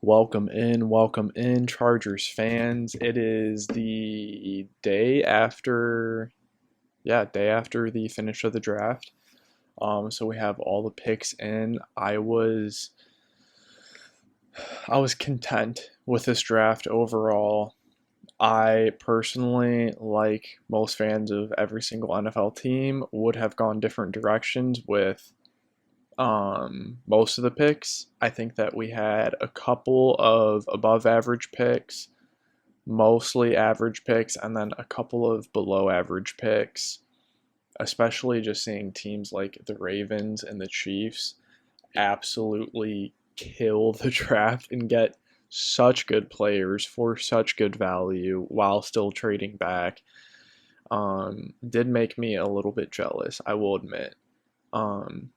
Welcome in, Chargers fans. It is the day after, day after the finish of the draft. So we have all the picks in. I was content with this draft overall. I personally, like most fans of every single NFL team, would have gone different directions with most of the picks. I think that we had a couple of above average picks, mostly average picks, and then a couple of below average picks, especially just seeing teams like the Ravens and the Chiefs absolutely kill the draft and get such good players for such good value while still trading back. Did make me a little bit jealous, I will admit. Um,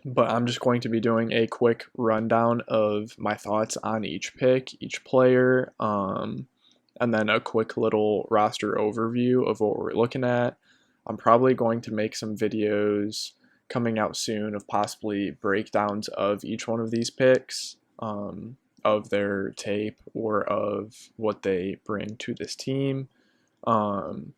but I'm just going to be doing a quick rundown of my thoughts on each pick, each player, and then a quick little roster overview of what we're looking at. I'm probably going to make some videos coming out soon of possibly breakdowns of each one of these picks, of their tape or of what they bring to this team. And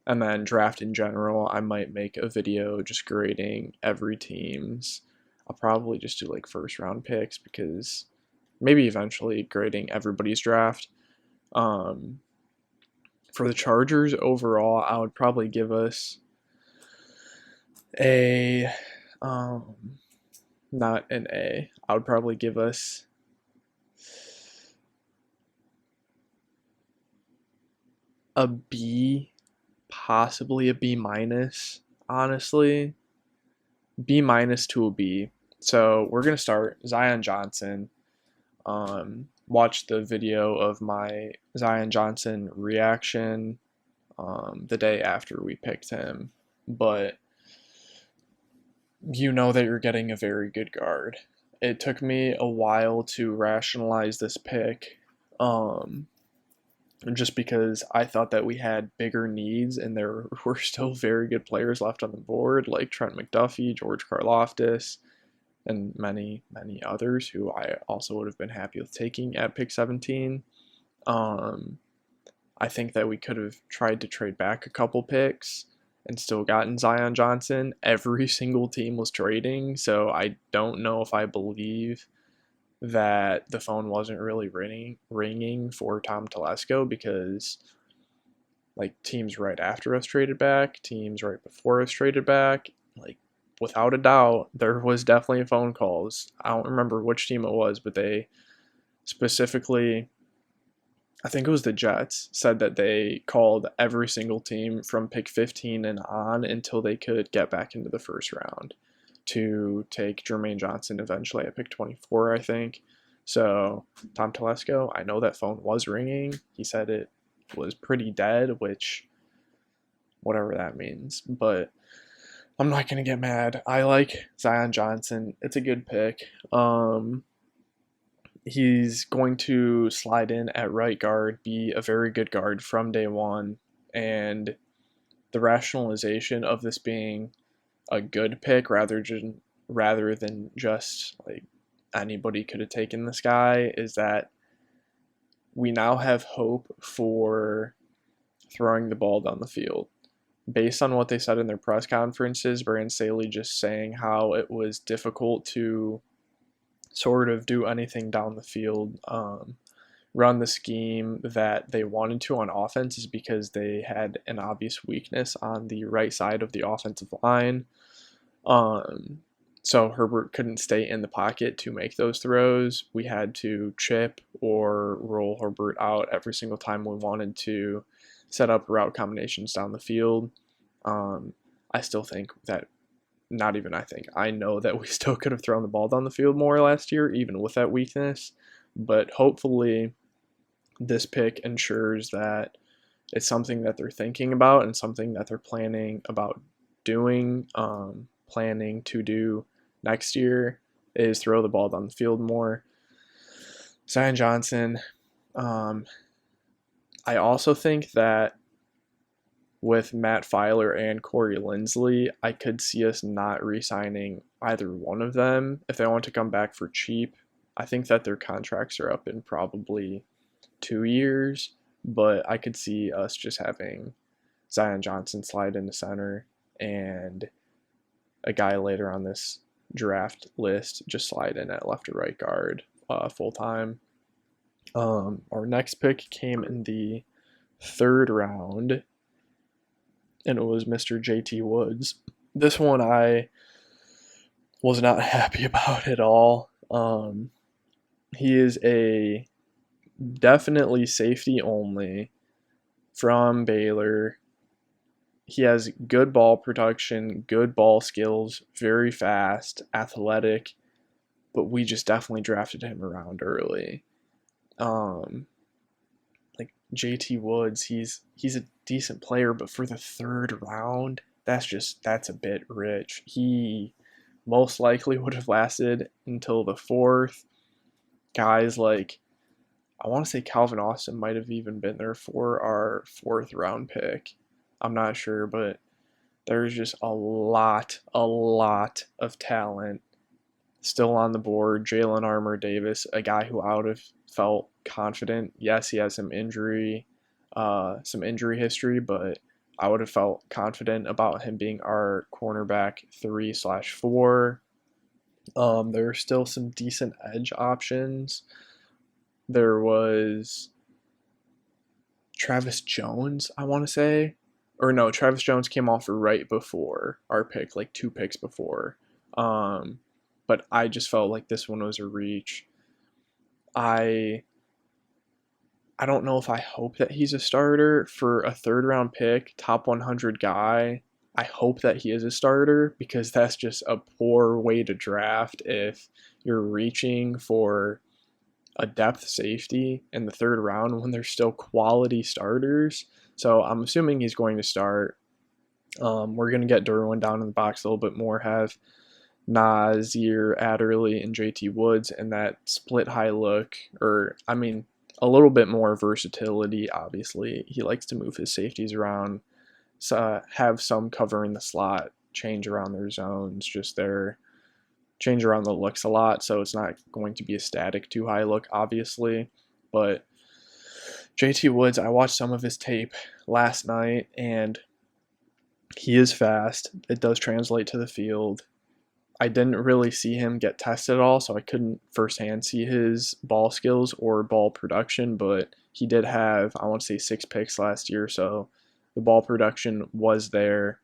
then draft in general, I might make a video just grading every team's. I'll probably just do like first round picks because maybe eventually grading everybody's draft. Um, for the Chargers overall, I would probably give us a not an A. I would probably give us a B, possibly a B minus, honestly. B minus to a B. So we're gonna start Zion Johnson. Watch the video of my Zion Johnson reaction the day after we picked him, but you know that you're getting a very good guard. It took me a while to rationalize this pick, just because I thought that we had bigger needs and there were still very good players left on the board, like Trent McDuffie, George Karlaftis, and many, many others who I also would have been happy with taking at pick 17. Um, I think that we could have tried to trade back a couple picks and still gotten Zion Johnson. Every single team was trading, so I don't know if I believe that the phone wasn't really ringing for Tom Telesco because like teams right after us traded back, teams right before us traded back, like without a doubt, there was definitely phone calls. I don't remember which team it was, but they specifically, I think it was the Jets, said that they called every single team from pick 15 and on until they could get back into the first round to take Jermaine Johnson eventually at pick 24, I think. So, Tom Telesco, I know that phone was ringing. He said it was pretty dead, which, whatever that means. But I'm not going to get mad. I like Zion Johnson. It's a good pick. He's going to slide in at right guard, be a very good guard from day one. And the rationalization of this being a good pick rather than just like anybody could have taken this guy is that we now have hope for throwing the ball down the field. Based on what they said in their press conferences, Brandon Staley just saying how it was difficult to sort of do anything down the field, run the scheme that they wanted to on offense is because they had an obvious weakness on the right side of the offensive line. So Herbert couldn't stay in the pocket to make those throws. We had to chip or roll Herbert out every single time we wanted to set up route combinations down the field. I still think that, not even I think, I know that we still could have thrown the ball down the field more last year, even with that weakness. But hopefully this pick ensures that it's something that they're thinking about and something that they're planning about doing, planning to do next year is throw the ball down the field more. Zion Johnson, I also think that with Matt Filer and Corey Linsley, I could see us not re-signing either one of them. If they want to come back for cheap, I think that their contracts are up in probably 2 years, but I could see us just having Zion Johnson slide into center and a guy later on this draft list just slide in at left or right guard full time. Our next pick came in the third round, and it was Mr. JT Woods. This one I was not happy about at all. He is a definitely safety only from Baylor. He has good ball production, good ball skills, very fast, athletic, but we just definitely drafted him around early. Like JT Woods, he's a decent player, but for the third round, that's a bit rich. He most likely would have lasted until the fourth. Guys like, I want to say Calvin Austin might have even been there for our fourth round pick. I'm not sure, but there's just a lot of talent still on the board. Jalen Armour-Davis, a guy who I would have felt confident. Yes, he has some injury history, but I would have felt confident about him being our cornerback 3/4. There are still some decent edge options. There was Travis Jones, I want to say. Or no, Travis Jones came off right before our pick, like 2 picks before. But I just felt like this one was a reach. I don't know if I hope that he's a starter for a third round pick, top 100 guy. I hope that he is a starter because that's just a poor way to draft if you're reaching for a depth safety in the third round when there's still quality starters. So I'm assuming he's going to start. We're going to get Derwin down in the box a little bit more, have Nazir, Adderley, and JT Woods in that split high look, a little bit more versatility, obviously. He likes to move his safeties around, have some cover in the slot, change around their zones, change around the looks a lot, so it's not going to be a static too high look, obviously. But JT Woods, I watched some of his tape last night, and he is fast. It does translate to the field. I didn't really see him get tested at all, so I couldn't firsthand see his ball skills or ball production, but he did have, I want to say, 6 picks last year, so the ball production was there,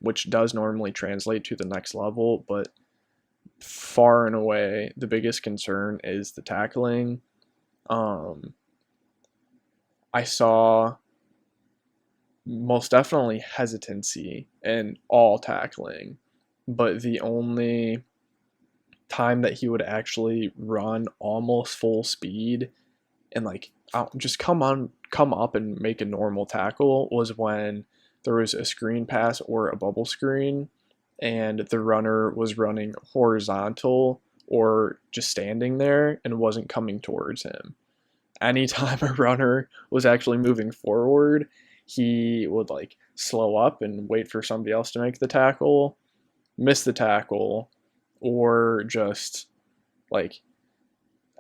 which does normally translate to the next level, but far and away, the biggest concern is the tackling. I saw most definitely hesitancy in all tackling, but the only time that he would actually run almost full speed and just come up and make a normal tackle was when there was a screen pass or a bubble screen and the runner was running horizontal or just standing there and wasn't coming towards him. Anytime a runner was actually moving forward, he would slow up and wait for somebody else to make the tackle, miss the tackle, or just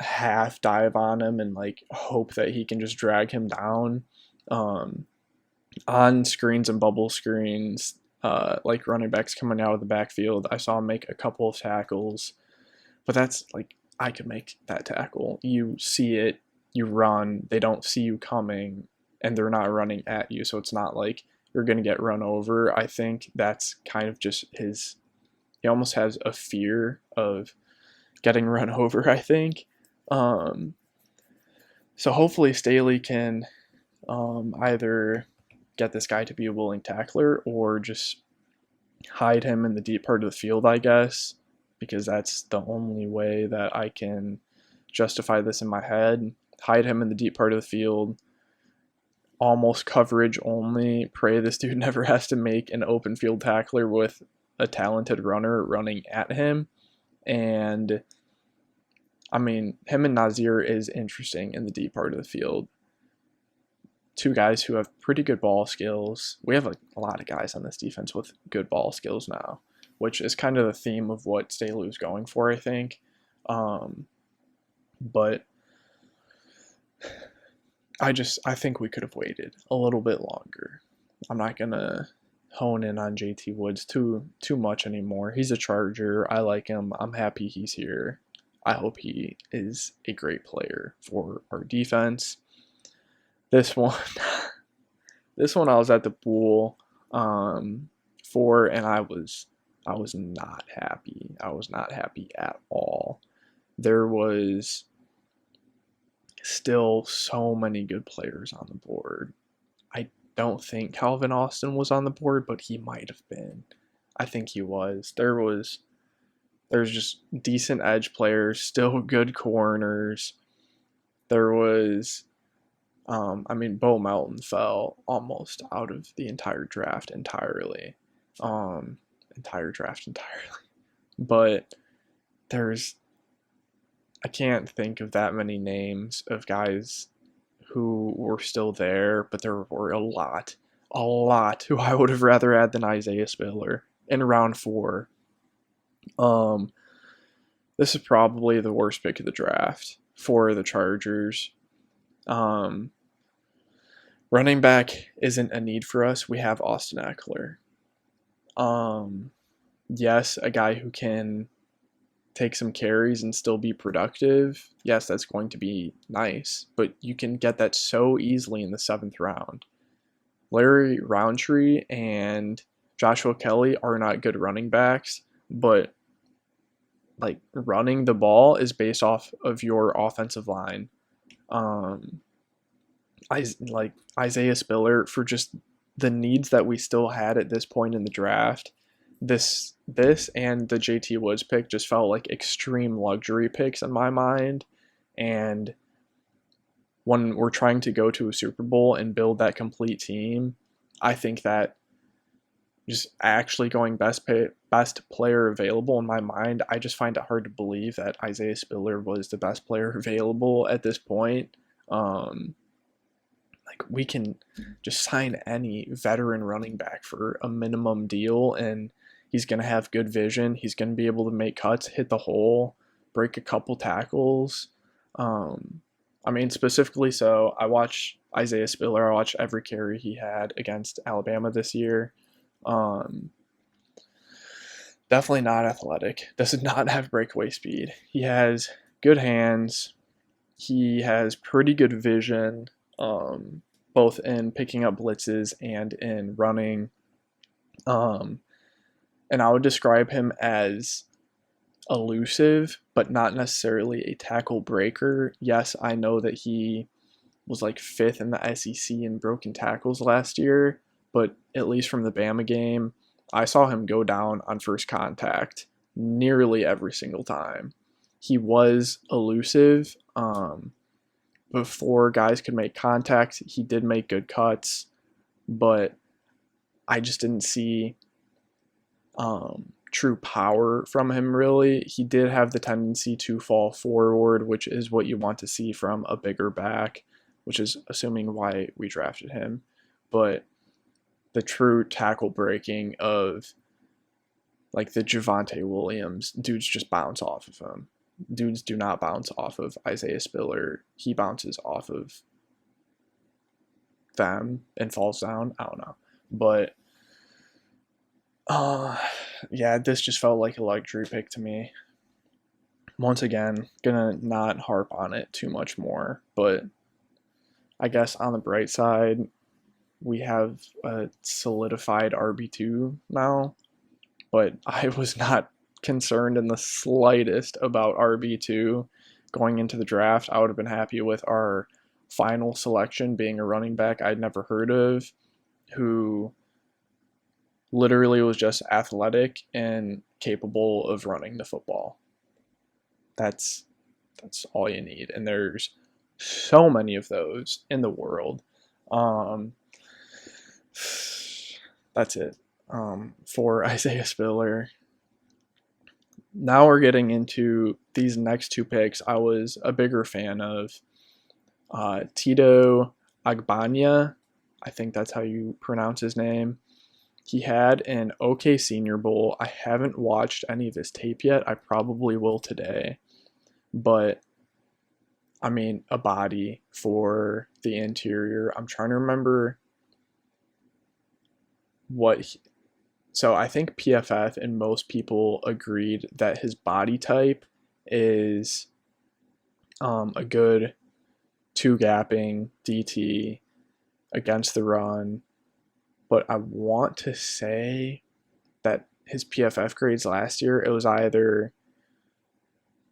half dive on him and hope that he can just drag him down. On screens and bubble screens, running backs coming out of the backfield, I saw him make a couple of tackles, but that's I could make that tackle. You see it, you run, they don't see you coming, and they're not running at you, so it's not like you're going to get run over. I think that's kind of just he almost has a fear of getting run over, I think. So hopefully Staley can either get this guy to be a willing tackler or just hide him in the deep part of the field, I guess, because that's the only way that I can justify this in my head. Hide him in the deep part of the field, almost coverage only, pray this dude never has to make an open field tackler with a talented runner running at him. And him and Nazir is interesting in the deep part of the field. 2 guys who have pretty good ball skills. We have a lot of guys on this defense with good ball skills now, which is kind of the theme of what Staley was going for, I think. But I think we could have waited a little bit longer. I'm not gonna hone in on JT Woods too much anymore. He's a Charger. I like him. I'm happy he's here. I hope he is a great player for our defense. This one, this one I was at the pool for, and I was not happy. I was not happy at all. There was still so many good players on the board. I don't think Calvin Austin was on the board, but he might have been. I think he was. There's just decent edge players, still good corners. There was, Bo Melton fell almost out of the entire draft entirely. Entire draft entirely. But I can't think of that many names of guys who were still there, but there were a lot who I would have rather had than Isaiah Spiller in round 4. This is probably the worst pick of the draft for the Chargers. Running back isn't a need for us. We have Austin Eckler. Yes, a guy who can take some carries and still be productive. Yes, that's going to be nice, but you can get that so easily in the 7th round. Larry Roundtree and Joshua Kelly are not good running backs, but like running the ball is based off of your offensive line. Like Isaiah Spiller, for just the needs that we still had at this point in the draft, this and the JT Woods pick just felt like extreme luxury picks in my mind. And when we're trying to go to a Super Bowl and build that complete team, I think that just actually going best player available in my mind, I just find it hard to believe that Isaiah Spiller was the best player available at this point. Like, we can just sign any veteran running back for a minimum deal, and he's going to have good vision. He's going to be able to make cuts, hit the hole, break a couple tackles. Specifically, so I watch Isaiah Spiller. I watch every carry he had against Alabama this year. Definitely not athletic. Does not have breakaway speed. He has good hands. He has pretty good vision, both in picking up blitzes and in running. And I would describe him as elusive, but not necessarily a tackle breaker. Yes, I know that he was like 5th in the SEC in broken tackles last year, but at least from the Bama game, I saw him go down on first contact nearly every single time. He was elusive. Before guys could make contact, he did make good cuts, but I just didn't see true power from him, really. He did have the tendency to fall forward, which is what you want to see from a bigger back, which is assuming why we drafted him. But the true tackle breaking of like the Javonte Williams, dudes just bounce off of him. Dudes do not bounce off of Isaiah Spiller. He bounces off of them and falls down. I don't know. But yeah, this just felt like a luxury pick to me. Once again, gonna not harp on it too much more, but I guess on the bright side, we have a solidified RB2 now, but I was not concerned in the slightest about RB2 going into the draft. I would have been happy with our final selection being a running back I'd never heard of, who literally was just athletic and capable of running the football. That's all you need, and there's so many of those in the world. That's it for Isaiah Spiller. Now we're getting into these next 2 picks. I was a bigger fan of Otito Ogbonnia. I think that's how you pronounce his name. He had an okay Senior Bowl. I haven't watched any of his tape yet. I probably will today. But a body for the interior. I'm trying to remember so I think PFF and most people agreed that his body type is a good two gapping DT against the run, but I want to say that his PFF grades last year, it was either,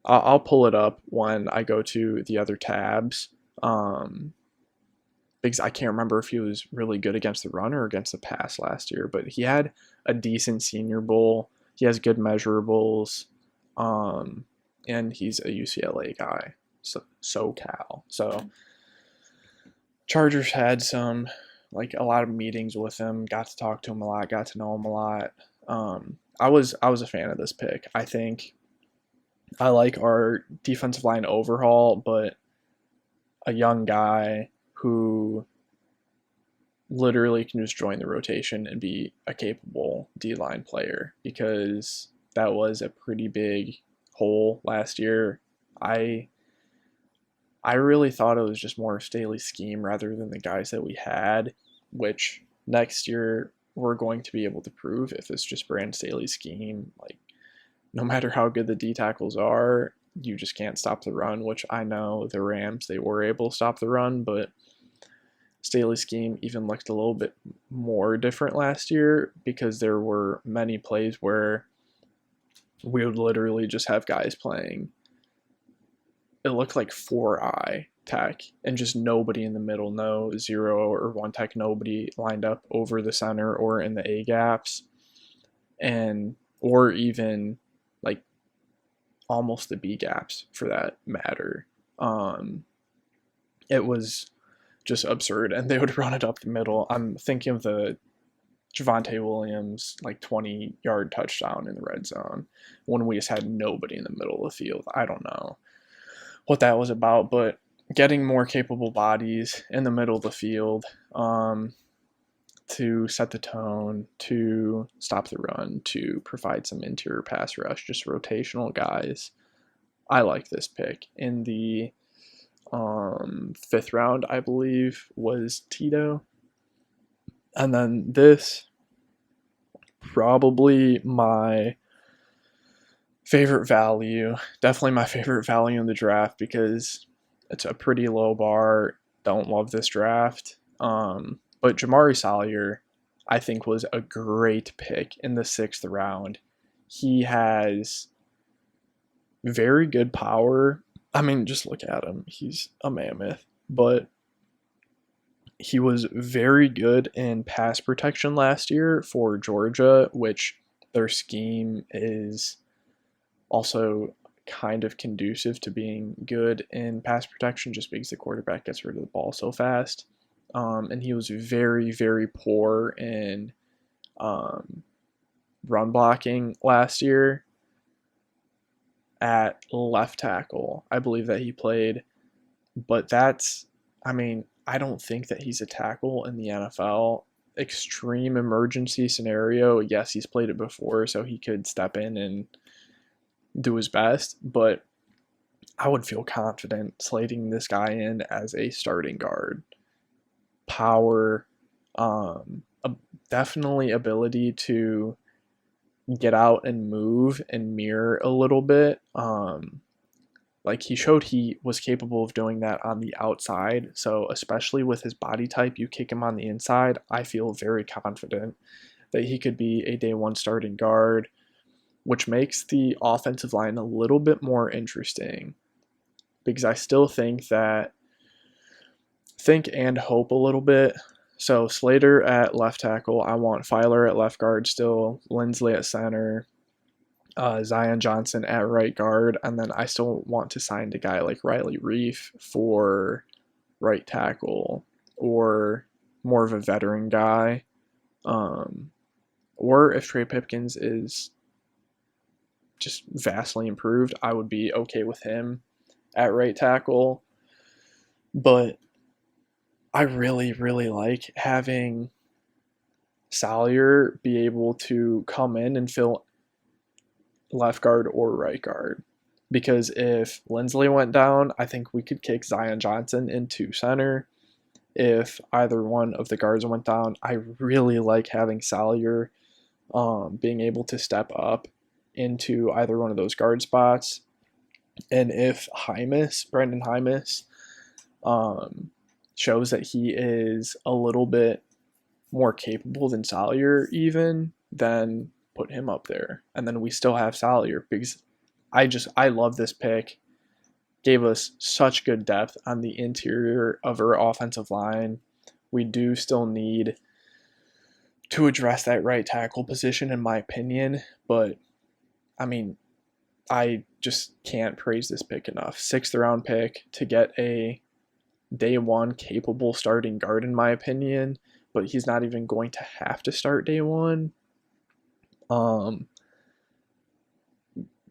I'll pull it up when I go to the other tabs, because I can't remember if he was really good against the run or against the pass last year, but he had a decent Senior Bowl. He has good measurables, and he's a UCLA guy, so SoCal. So Chargers had a lot of meetings with him, got to talk to him a lot, got to know him a lot. I was a fan of this pick. I think I like our defensive line overhaul, but a young guy who literally can just join the rotation and be a capable D-line player, because that was a pretty big hole last year. I really thought it was just more of Staley's scheme rather than the guys that we had, which next year we're going to be able to prove if it's just Brand Staley's scheme. Like, no matter how good the D tackles are, you just can't stop the run, which I know the Rams, they were able to stop the run, but Staley's scheme even looked a little bit more different last year, because there were many plays where we would literally just have guys playing, it looked like 4-eye tech, and just nobody in the middle, no 0 or 1 tech, nobody lined up over the center or in the A gaps, and or even like almost the B gaps for that matter. It was just absurd, and they would run it up the middle. I'm thinking of the Javonte Williams 20-yard touchdown in the red zone when we just had nobody in the middle of the field. I don't know what that was about, but getting more capable bodies in the middle of the field to set the tone, to stop the run, to provide some interior pass rush, just rotational guys. I like this pick. In the 5th round, I believe, was Tito. And then this, probably my favorite value, definitely my favorite value in the draft, because it's a pretty low bar. Don't love this draft. But Jamaree Salyer, I think, was a great pick in the 6th round. He has very good power. I mean, just look at him. He's a mammoth. But he was very good in pass protection last year for Georgia, which their scheme is also kind of conducive to being good in pass protection, just because the quarterback gets rid of the ball so fast. And he was very, very poor in run blocking last year at left tackle. I believe that he played, but I don't think that he's a tackle in the NFL. Extreme emergency scenario, yes, he's played it before, so he could step in and do his best, but I would feel confident slating this guy in as a starting guard. Power, definitely ability to get out and move and mirror a little bit. He showed he was capable of doing that on the outside, so especially with his body type, you kick him on the inside, I feel very confident that he could be a day one starting guard, which makes the offensive line a little bit more interesting, because I still think and hope a little bit. So Slater at left tackle, I want Filer at left guard still, Lindsley at center, Zion Johnson at right guard, and then I still want to sign a guy like Riley Reif for right tackle, or more of a veteran guy. Or if Trey Pipkins is just vastly improved, I would be okay with him at right tackle. But I really, really like having Salyer be able to come in and fill left guard or right guard. because if Lindsley went down, I think we could kick Zion Johnson into center. If either one of the guards went down, I really like having Salyer being able to step up into either one of those guard spots. And if Brandon Hymas, shows that he is a little bit more capable than Salyer even, then put him up there. And then we still have Salyer, because I love this pick. Gave us such good depth on the interior of our offensive line. We do still need to address that right tackle position, in my opinion, but I mean, I just can't praise this pick enough. 6th round pick to get a day one capable starting guard, in my opinion, but he's not even going to have to start day one.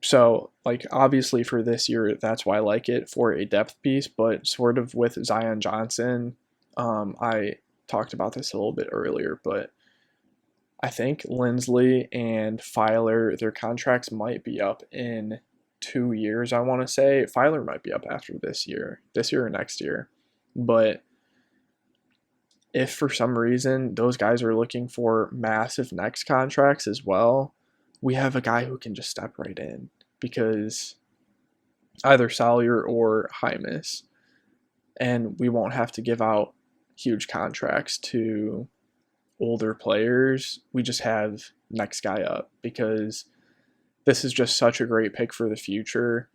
So, like, obviously for this year, that's why I like it for a depth piece, but sort of with Zion Johnson, I talked about this a little bit earlier, but I think Lindsley and Filer, their contracts might be up in 2 years, I want to say. Filer might be up after this year or next year. But if for some reason those guys are looking for massive next contracts as well, we have a guy who can just step right in, because either Salyer or Hymas, and we won't have to give out huge contracts to older players. We just have next guy up, because this is just such a great pick for the future.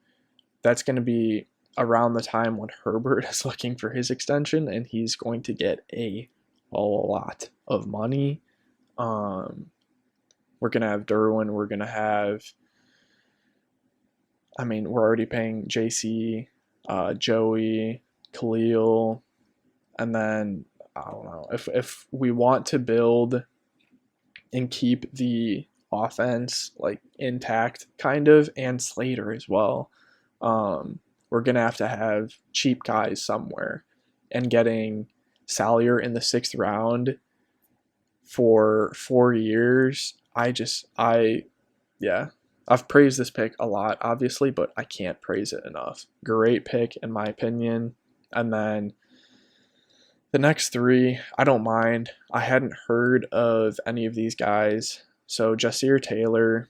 That's going to be around the time when Herbert is looking for his extension, and he's going to get a lot of money. We're going to have Derwin. We're going to have, we're already paying JC, Joey, Khalil, and then I don't know, if we want to build and keep the offense like intact kind of, and Slater as well, we're going to have cheap guys somewhere, and getting Salyer in the 6th round for 4 years, I've praised this pick a lot, obviously, but I can't praise it enough. Great pick, in my opinion. And then the next 3, I don't mind. I hadn't heard of any of these guys. So Jamaree Salyer,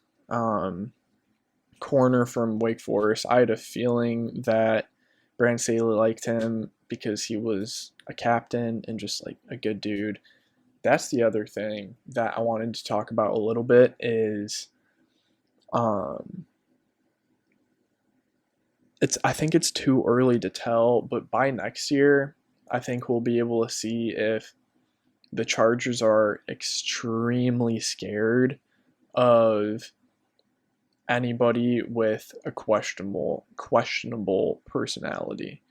corner from Wake Forest. I had a feeling that Brandon Salyer liked him because he was a captain and just like a good dude. That's the other thing that I wanted to talk about a little bit is I think it's too early to tell, but by next year, I think we'll be able to see if the Chargers are extremely scared of anybody with a questionable personality.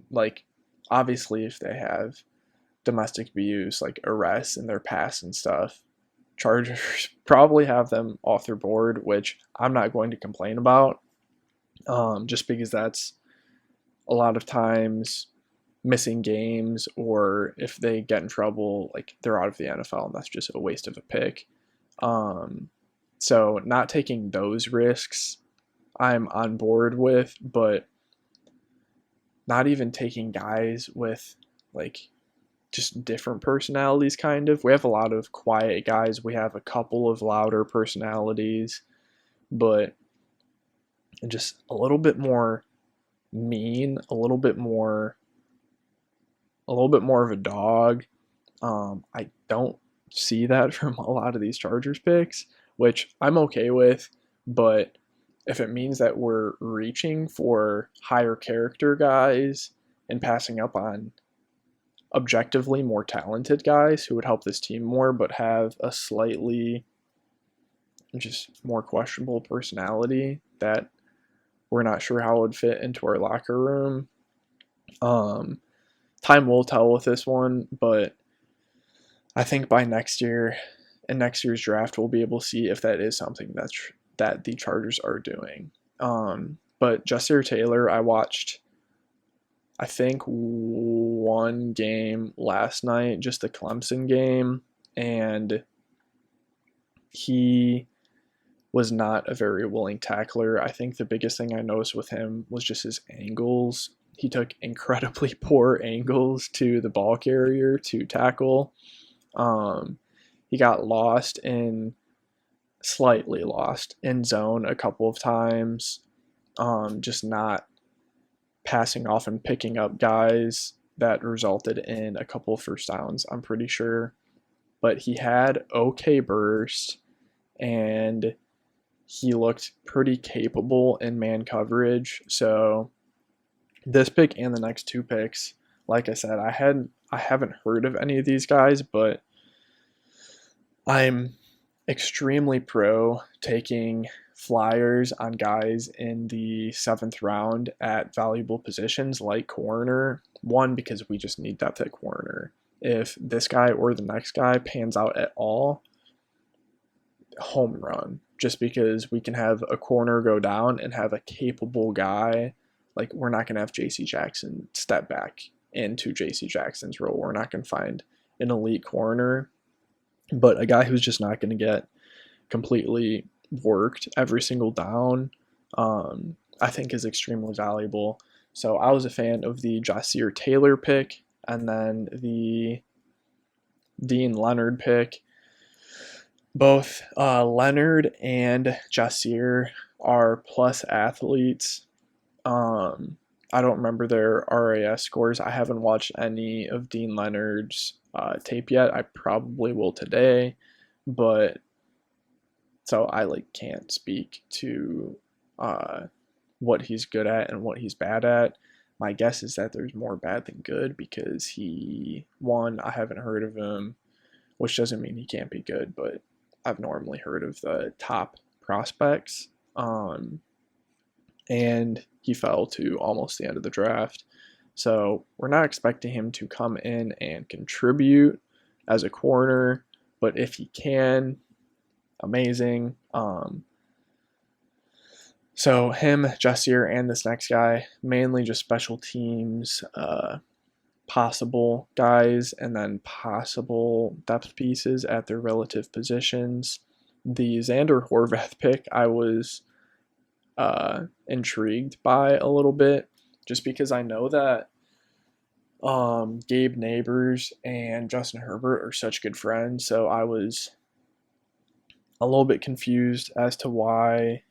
Like, obviously, if they have domestic abuse, like arrests in their past and stuff, Chargers probably have them off their board, which I'm not going to complain about, just because that's a lot of times missing games, or if they get in trouble, like they're out of the NFL, and that's just a waste of a pick. So not taking those risks, I'm on board with, but not even taking guys with like just different personalities, kind of. We have a lot of quiet guys. We have a couple of louder personalities, but just a little bit more mean, a little bit more of a dog. I don't see that from a lot of these Chargers picks, which I'm okay with, but if it means that we're reaching for higher character guys and passing up on objectively more talented guys who would help this team more but have a slightly just more questionable personality that we're not sure how it would fit into our locker room, time will tell with this one, but I think by next year, in next year's draft, we'll be able to see if that is something that the Chargers are doing. But Jamaree Salyer, I watched, I think, one game last night, just the Clemson game, and he was not a very willing tackler. I think the biggest thing I noticed with him was just his angles. He took incredibly poor angles to the ball carrier to tackle. He got slightly lost in zone a couple of times, just not passing off and picking up guys that resulted in a couple of first downs, I'm pretty sure. But he had okay burst, and he looked pretty capable in man coverage. So this pick and the next two picks, like I said, I haven't heard of any of these guys, but I'm extremely pro taking flyers on guys in the 7th round at valuable positions like corner. One, because we just need depth at corner. If this guy or the next guy pans out at all, home run. Just because we can have a corner go down and have a capable guy. Like, we're not going to have JC Jackson step back into JC Jackson's role. We're not going to find an elite corner. But a guy who's just not going to get completely worked every single down, I think is extremely valuable. So I was a fan of the Jamaree Salyer pick and then the Dean Leonard pick. Both Leonard and Jamaree are plus athletes. I don't remember their RAS scores. I haven't watched any of Dean Leonard's tape yet. I probably will today, but so I can't speak to what he's good at and what he's bad at. My guess is that there's more bad than good because I haven't heard of him, which doesn't mean he can't be good, but I've normally heard of the top prospects. And he fell to almost the end of the draft. So we're not expecting him to come in and contribute as a corner, but if he can, amazing. So him, Jamaree, and this next guy, mainly just special teams, possible guys, and then possible depth pieces at their relative positions. The Zander Horvath pick, I was intrigued by a little bit, just because I know that Gabe Neighbors and Justin Herbert are such good friends, so I was a little bit confused as to why.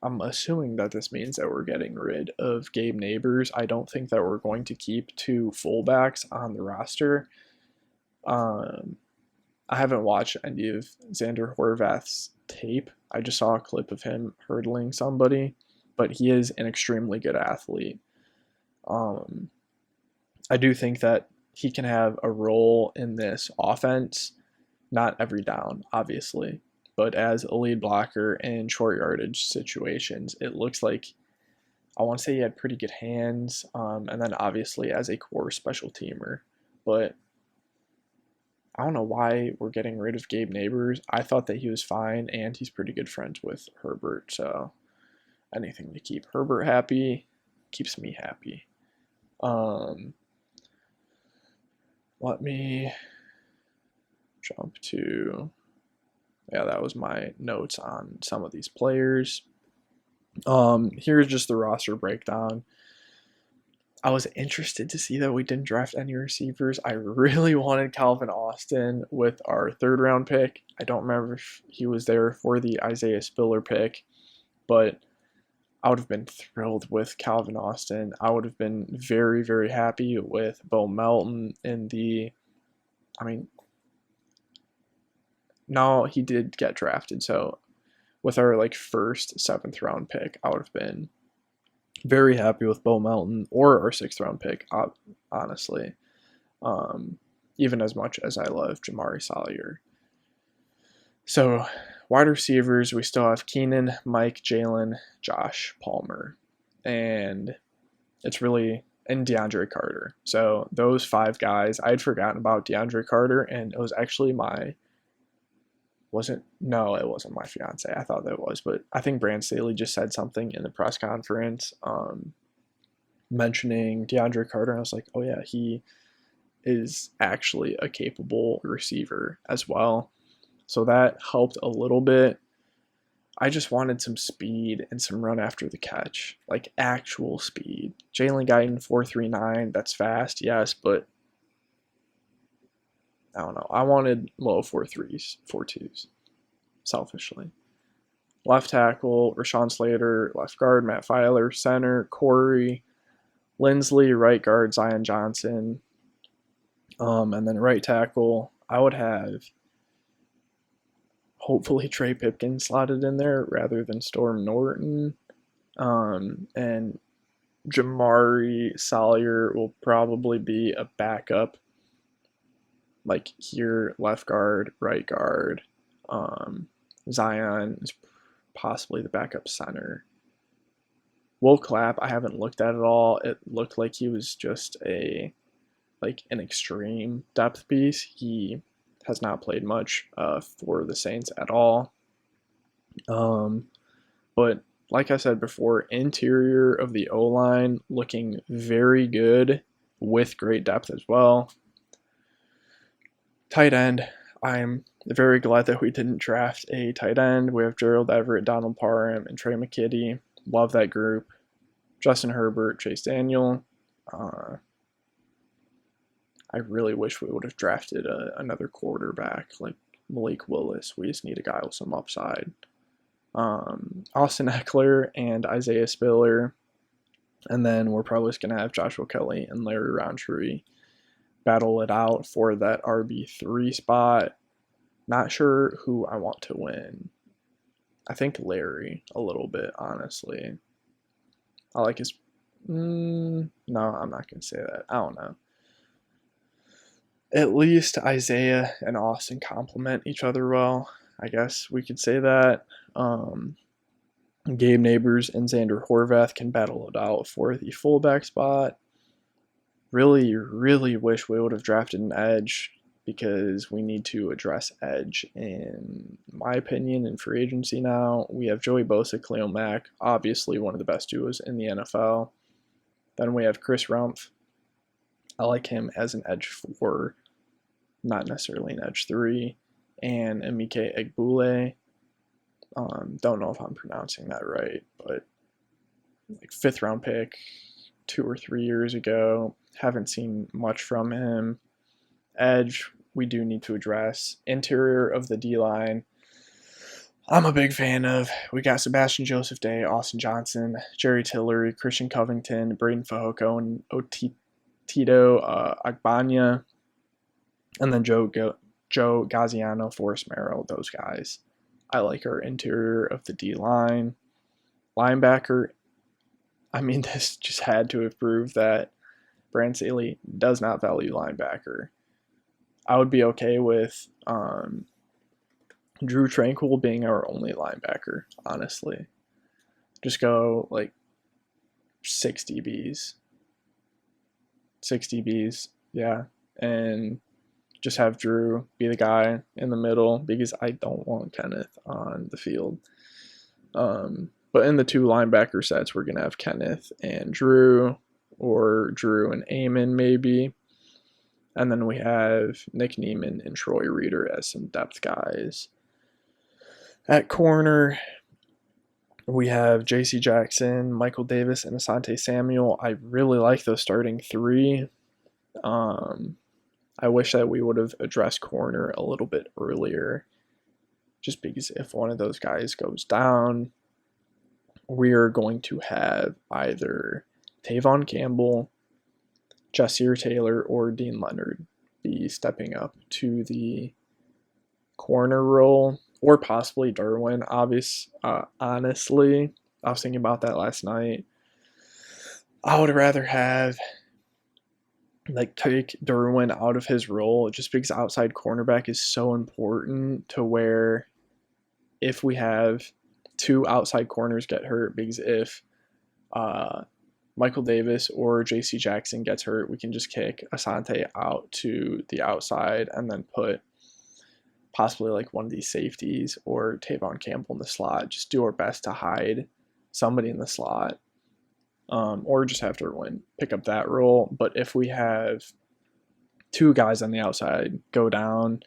I'm assuming that this means that we're getting rid of Gabe Neighbors. I don't think that we're going to keep 2 fullbacks on the roster. I haven't watched any of Zander Horvath's tape. I just saw a clip of him hurdling somebody, but he is an extremely good athlete. I do think that he can have a role in this offense, not every down, obviously, but as a lead blocker in short yardage situations. It looks like, I want to say he had pretty good hands, and then obviously as a core special teamer. But I don't know why we're getting rid of Gabe Neighbors. I thought that he was fine, and he's pretty good friends with Herbert, so anything to keep Herbert happy keeps me happy. Let me jump to, that was my notes on some of these players. Here's just the roster breakdown. I was interested to see that we didn't draft any receivers. I really wanted Calvin Austin with our 3rd round pick. I don't remember if he was there for the Isaiah Spiller pick, but I would have been thrilled with Calvin Austin. I would have been very, very happy with Bo Melton in the, no, he did get drafted. So with our 1st, 7th round pick, I would have been very happy with Bo Melton or our 6th round pick, honestly. Even as much as I love Jamaree Salyer. So wide receivers, we still have Keenan, Mike, Jalen, Josh, Palmer, and it's really, and DeAndre Carter. So those 5 guys, I had forgotten about DeAndre Carter, and it was actually it wasn't my fiance. I thought that it was, but I think Brand Staley just said something in the press conference mentioning DeAndre Carter, and I was like, oh yeah, he is actually a capable receiver as well. So that helped a little bit. I just wanted some speed and some run after the catch, like actual speed. Jalen Guyton 4.39, that's fast, yes, but I don't know. I wanted low 4.3s, 4.2s, selfishly. Left tackle, Rashawn Slater. Left guard, Matt Filer. Center, Corey Lindsley. Right guard, Zion Johnson. And then right tackle, I would have hopefully Trey Pipkin slotted in there rather than Storm Norton. And Jamaree Salyer will probably be a backup, like here, left guard, right guard. Zion is possibly the backup center. Will Clapp, I haven't looked at it all. It looked like he was just an extreme depth piece. He has not played much for the Saints at all. But like I said before, interior of the O-line looking very good with great depth as well. Tight end, I'm very glad that we didn't draft a tight end. We have Gerald Everett, Donald Parham, and Trey McKitty. Love that group. Justin Herbert, Chase Daniel. I really wish we would have drafted another quarterback like Malik Willis. We just need a guy with some upside. Austin Eckler and Isaiah Spiller. And then we're probably just going to have Joshua Kelly and Larry Roundtree battle it out for that RB3 spot. Not sure who I want to win. I think Larry a little bit, honestly. I like his... no, I'm not going to say that. I don't know. At least Isaiah and Austin complement each other well. I guess we could say that. Gabe Neighbors and Zander Horvath can battle it out for the fullback spot. Really, really wish we would have drafted an edge because we need to address edge, in my opinion, in free agency now. We have Joey Bosa, Khalil Mack, obviously one of the best duos in the NFL. Then we have Chris Rumpf. I like him as an edge 4, not necessarily an edge 3. And Emike Egbule. Don't know if I'm pronouncing that right, but like 5th round pick 2 or 3 years ago. Haven't seen much from him. Edge, we do need to address. Interior of the D-line, I'm a big fan of. We got Sebastian Joseph Day, Austin Johnson, Jerry Tillery, Christian Covington, Braden Fehoko, and Otito Ogbonnia. And then Joe Gaziano, Forrest Merrill, those guys. I like our interior of the D-line. Linebacker, I mean, this just had to have proved that Brand Staley does not value linebacker. I would be okay with Drew Tranquil being our only linebacker, honestly. Just go like 6 DBs. 6 DBs, yeah. And just have Drew be the guy in the middle because I don't want Kenneth on the field. But in the 2 linebacker sets, we're going to have Kenneth and Drew, or Drew and Eamon maybe. And then we have Nick Neiman and Troy Reeder as some depth guys. At corner, we have J.C. Jackson, Michael Davis, and Asante Samuel. I really like those starting 3. I wish that we would have addressed corner a little bit earlier, just because if one of those guys goes down, we are going to have either Tavon Campbell, Jessier Taylor, or Dean Leonard be stepping up to the corner role, or possibly Derwin. Honestly, I was thinking about that last night. I would rather have take Derwin out of his role, just because outside cornerback is so important, to where if we have 2 outside corners get hurt, because if Michael Davis or J.C. Jackson gets hurt, we can just kick Asante out to the outside and then put possibly like one of these safeties or Tavon Campbell in the slot. Just do our best to hide somebody in the slot, or just have Derwin pick up that role. But if we have 2 guys on the outside go down,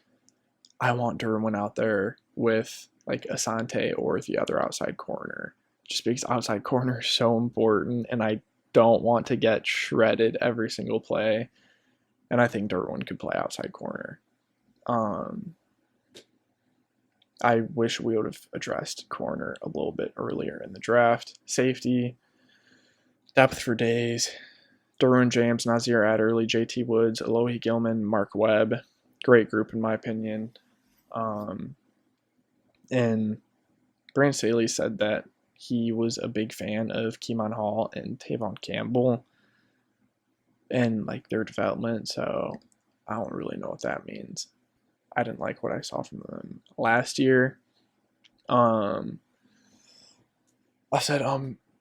I want Derwin out there with like Asante or the other outside corner, just because outside corner is so important, and I don't want to get shredded every single play. And I think Derwin could play outside corner. I wish we would have addressed corner a little bit earlier in the draft. Safety, depth for days. Derwin James, Nazir Adderley, JT Woods, Alohi Gilman, Mark Webb. Great group in my opinion. And Brandon Staley said that he was a big fan of Keemon Hall and Tavon Campbell and like their development, so I don't really know what that means. I didn't like what I saw from them last year. I said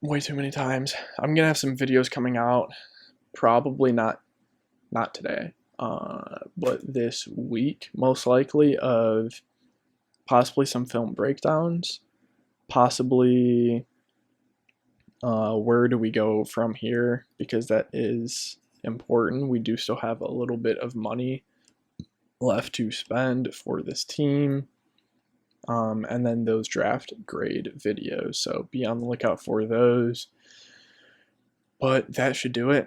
way too many times. I'm gonna have some videos coming out, probably not today, but this week most likely, of possibly some film breakdowns, possibly where do we go from here, because that is important. We do still have a little bit of money left to spend for this team, and then those draft grade videos, so be on the lookout for those. But that should do it.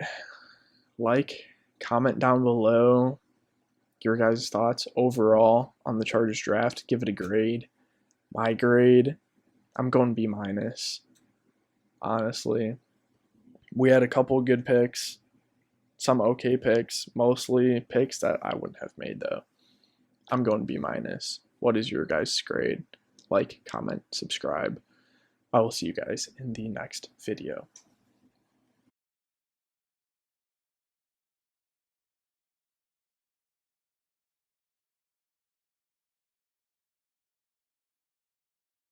Like, comment down below your guys' thoughts overall on the Chargers draft. Give it a grade. My grade, I'm going B-. Honestly, we had a couple good picks, some okay picks, mostly picks that I wouldn't have made though. I'm going B-. What is your guys' grade? Like, comment, subscribe. I will see you guys in the next video.